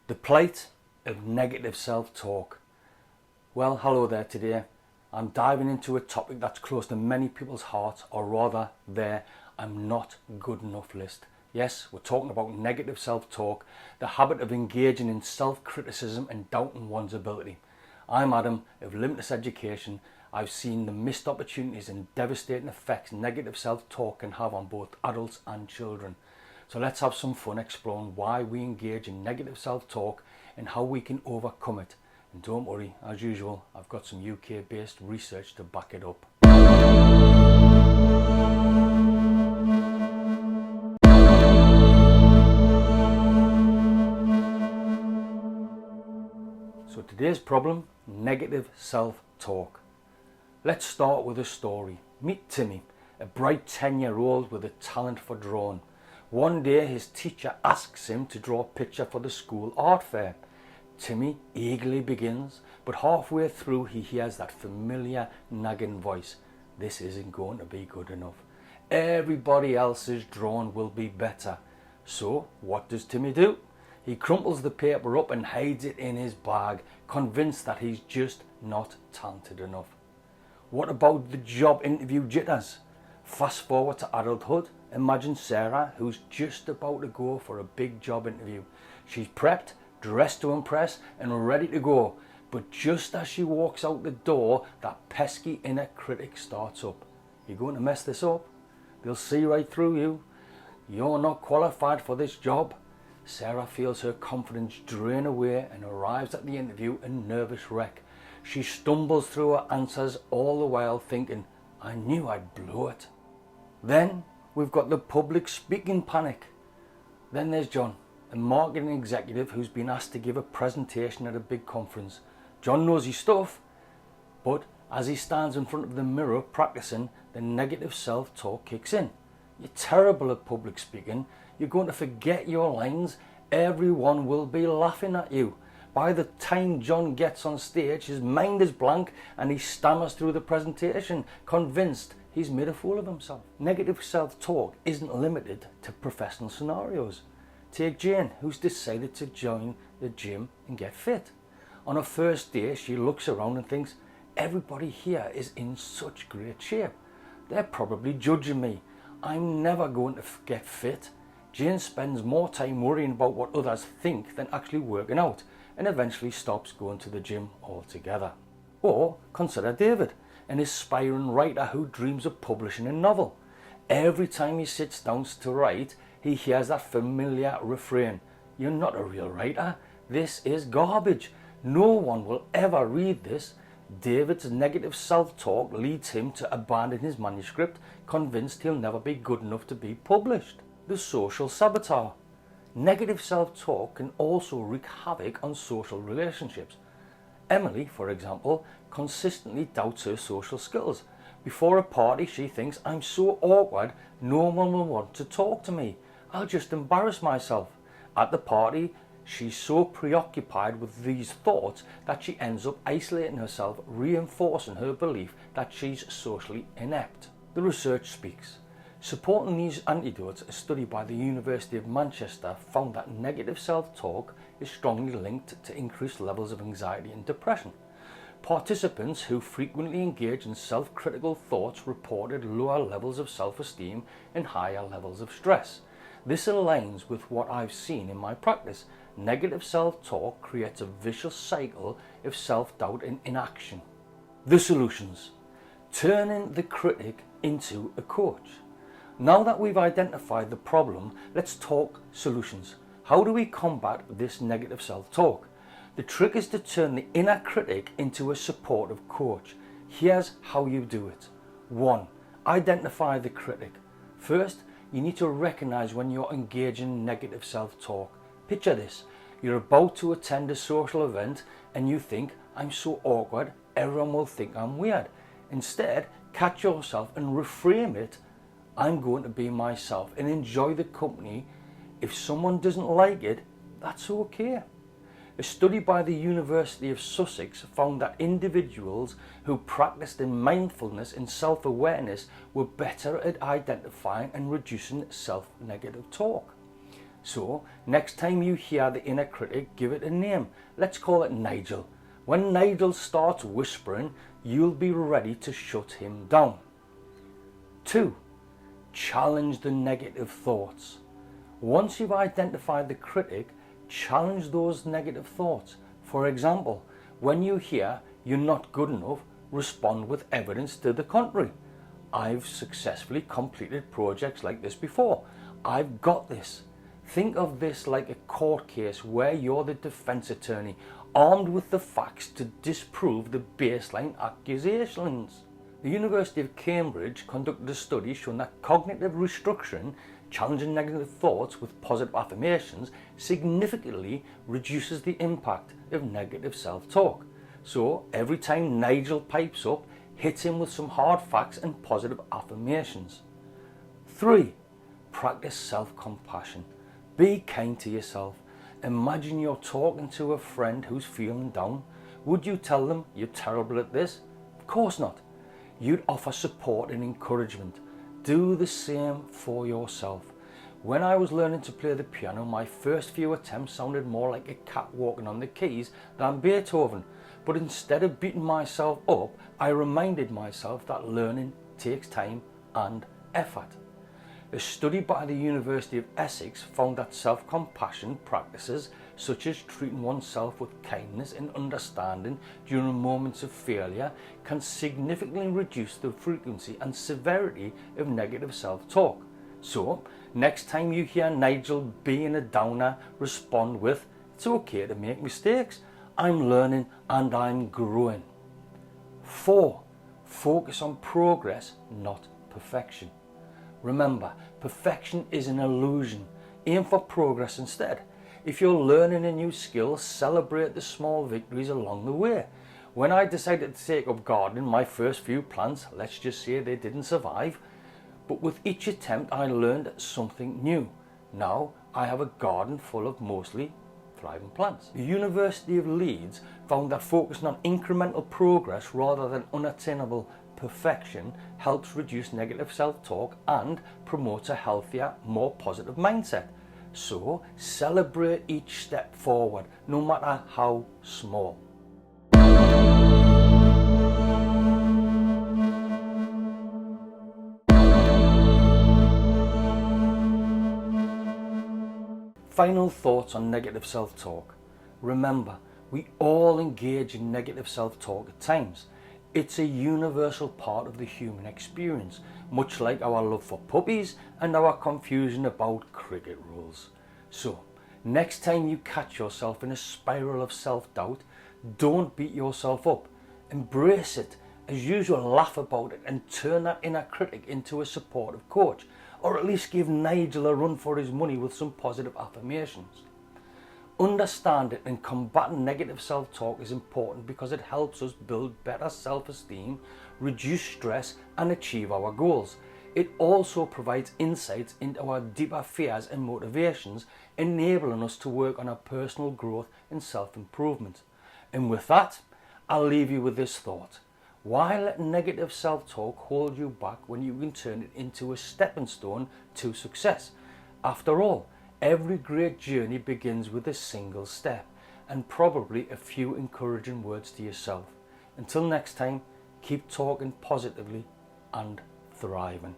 The plight of negative self-talk. Well, hello there today. I'm diving into a topic that's close to many people's hearts, or rather their I'm not good enough list. Yes, we're talking about negative self-talk, the habit of engaging in self-criticism and doubting one's ability. I'm Adam of Limitless Education. I've seen the missed opportunities and devastating effects negative self-talk can have on both adults and children. So let's have some fun exploring why we engage in negative self-talk and how we can overcome it. And don't worry, as usual, I've got some UK-based research to back it up. So today's problem, negative self-talk. Let's start with a story. Meet Timmy, a bright 10-year-old with a talent for drawing. One day his teacher asks him to draw a picture for the school art fair. Timmy eagerly begins, but halfway through he hears that familiar nagging voice. This isn't going to be good enough. Everybody else's drawing will be better. So what does Timmy do? He crumples the paper up and hides it in his bag, convinced that he's just not talented enough. What about the job interview jitters? Fast forward to adulthood. Imagine Sarah, who's just about to go for a big job interview. She's prepped, dressed to impress, and ready to go. But just as she walks out the door, that pesky inner critic starts up. You're going to mess this up. They'll see right through you. You're not qualified for this job. Sarah feels her confidence drain away and arrives at the interview a nervous wreck. She stumbles through her answers, all the while thinking, I knew I'd blow it. Then we've got the public speaking panic. Then there's John, a marketing executive who's been asked to give a presentation at a big conference. John knows his stuff, but as he stands in front of the mirror practicing, the negative self-talk kicks in. You're terrible at public speaking. You're going to forget your lines. Everyone will be laughing at you. By the time John gets on stage, his mind is blank and he stammers through the presentation, convinced he's made a fool of himself. Negative self-talk isn't limited to professional scenarios. Take Jane, who's decided to join the gym and get fit. On her first day, she looks around and thinks, everybody here is in such great shape. They're probably judging me. I'm never going to get fit. Jane spends more time worrying about what others think than actually working out, and eventually stops going to the gym altogether. Or consider David, an aspiring writer who dreams of publishing a novel. Every time he sits down to write, he hears that familiar refrain, you're not a real writer, this is garbage, no one will ever read this. David's negative self-talk leads him to abandon his manuscript, convinced he'll never be good enough to be published. The social sabotage. Negative self-talk can also wreak havoc on social relationships. Emily, for example, consistently doubts her social skills. Before a party, she thinks, I'm so awkward, no one will want to talk to me. I'll just embarrass myself. At the party, she's so preoccupied with these thoughts that she ends up isolating herself, reinforcing her belief that she's socially inept. The research speaks. Supporting these antidotes, a study by the University of Manchester found that negative self-talk is strongly linked to increased levels of anxiety and depression. Participants who frequently engage in self-critical thoughts reported lower levels of self-esteem and higher levels of stress. This aligns with what I've seen in my practice. Negative self-talk creates a vicious cycle of self-doubt and inaction. The solutions. Turning the critic into a coach. Now that we've identified the problem, let's talk solutions. How do we combat this negative self-talk? The trick is to turn the inner critic into a supportive coach. Here's how you do it. 1. Identify the critic. First, you need to recognize when you're engaging in negative self-talk. Picture this. You're about to attend a social event and you think, I'm so awkward, everyone will think I'm weird. Instead, catch yourself and reframe it. I'm going to be myself and enjoy the company. If someone doesn't like it, that's okay. A study by the University of Sussex found that individuals who practiced in mindfulness and self-awareness were better at identifying and reducing self-negative talk. So next time you hear the inner critic, give it a name. Let's call it Nigel. When Nigel starts whispering, you'll be ready to shut him down. 2. Challenge the negative thoughts. Once you've identified the critic, challenge those negative thoughts. For example, when you hear you're not good enough, respond with evidence to the contrary. I've successfully completed projects like this before. I've got this. Think of this like a court case where you're the defense attorney, armed with the facts to disprove the baseline accusations. The University of Cambridge conducted a study showing that cognitive restructuring, challenging negative thoughts with positive affirmations, significantly reduces the impact of negative self-talk. So every time Nigel pipes up, hit him with some hard facts and positive affirmations. 3. Practice self-compassion. Be kind to yourself. Imagine you're talking to a friend who's feeling down. Would you tell them you're terrible at this? Of course not. You'd offer support and encouragement. Do the same for yourself. When I was learning to play the piano, my first few attempts sounded more like a cat walking on the keys than Beethoven. But instead of beating myself up, I reminded myself that learning takes time and effort. A study by the University of Essex found that self-compassion practices, such as treating oneself with kindness and understanding during moments of failure, can significantly reduce the frequency and severity of negative self-talk. So, next time you hear Nigel being a downer, respond with, "It's okay to make mistakes. I'm learning and I'm growing." 4. Focus on progress, not perfection. Remember, perfection is an illusion. Aim for progress instead. If you're learning a new skill, celebrate the small victories along the way. When I decided to take up gardening, my first few plants, let's just say they didn't survive. But with each attempt I learned something new. Now I have a garden full of mostly thriving plants. The University of Leeds found that focusing on incremental progress rather than unattainable perfection helps reduce negative self-talk and promotes a healthier, more positive mindset. So celebrate each step forward, no matter how small. Final thoughts on negative self-talk. Remember, we all engage in negative self-talk at times. It's a universal part of the human experience, much like our love for puppies and our confusion about cricket rules. So, next time you catch yourself in a spiral of self-doubt, don't beat yourself up. Embrace it. As usual, laugh about it and turn that inner critic into a supportive coach, or at least give Nigel a run for his money with some positive affirmations. Understanding and combating negative self-talk is important because it helps us build better self-esteem, reduce stress and achieve our goals. It also provides insights into our deeper fears and motivations, enabling us to work on our personal growth and self-improvement. And with that, I'll leave you with this thought. Why let negative self-talk hold you back when you can turn it into a stepping stone to success? After all, every great journey begins with a single step and probably a few encouraging words to yourself. Until next time, keep talking positively and thriving.